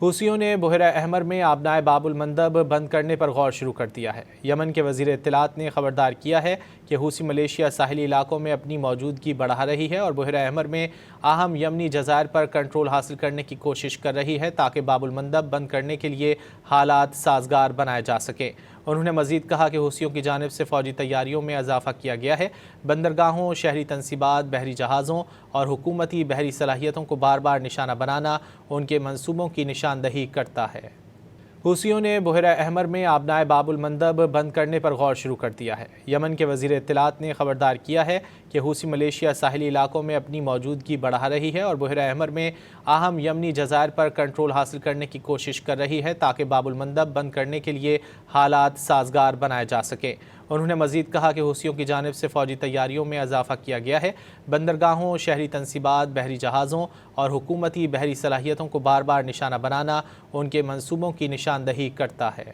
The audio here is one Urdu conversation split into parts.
حوثیوں نے بحیرہ احمر میں آبنائے باب المندب بند کرنے پر غور شروع کر دیا ہے۔ یمن کے وزیر اطلاعات نے خبردار کیا ہے کہ حوثی ملیشیا ساحلی علاقوں میں اپنی موجودگی بڑھا رہی ہے اور بحیرہ احمر میں اہم یمنی جزائر پر کنٹرول حاصل کرنے کی کوشش کر رہی ہے تاکہ باب المندب بند کرنے کے لیے حالات سازگار بنائے جا سکیں۔ انہوں نے مزید کہا کہ حوثیوں کی جانب سے فوجی تیاریوں میں اضافہ کیا گیا ہے، بندرگاہوں، شہری تنصیبات، بحری جہازوں اور حکومتی بحری صلاحیتوں کو بار بار نشانہ بنانا ان کے منصوبوں کی نشاندہی کرتا ہے۔ حوثیوں نے بحیرہ احمر میں آبنائے باب المندب بند کرنے پر غور شروع کر دیا ہے۔ یمن کے وزیر اطلاعات نے خبردار کیا ہے کہ حوثی ملیشیا ساحلی علاقوں میں اپنی موجودگی بڑھا رہی ہے اور بحیرہ احمر میں اہم یمنی جزائر پر کنٹرول حاصل کرنے کی کوشش کر رہی ہے تاکہ باب المندب بند کرنے کے لیے حالات سازگار بنائے جا سکیں۔ انہوں نے مزید کہا کہ حوثیوں کی جانب سے فوجی تیاریوں میں اضافہ کیا گیا ہے، بندرگاہوں، شہری تنصیبات، بحری جہازوں اور حکومتی بحری صلاحیتوں کو بار بار نشانہ بنانا ان کے منصوبوں کی نشاندہی کرتا ہے۔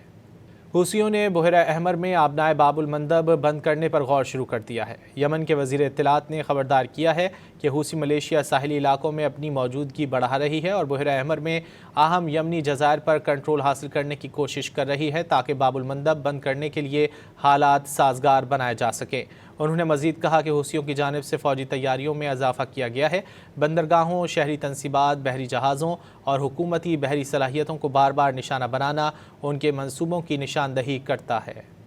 حوثیوں نے بحیرہ احمر میں آبنائے باب المندب بند کرنے پر غور شروع کر دیا ہے۔ یمن کے وزیر اطلاعات نے خبردار کیا ہے کہ حوثی ملیشیا ساحلی علاقوں میں اپنی موجودگی بڑھا رہی ہے اور بحیرہ احمر میں اہم یمنی جزائر پر کنٹرول حاصل کرنے کی کوشش کر رہی ہے تاکہ باب المندب بند کرنے کے لیے حالات سازگار بنائے جا سکیں۔ انہوں نے مزید کہا کہ حوثیوں کی جانب سے فوجی تیاریوں میں اضافہ کیا گیا ہے، بندرگاہوں، شہری تنصیبات، بحری جہازوں اور حکومتی بحری صلاحیتوں کو بار بار نشانہ بنانا ان کے منصوبوں کی نشاندہی کرتا ہے۔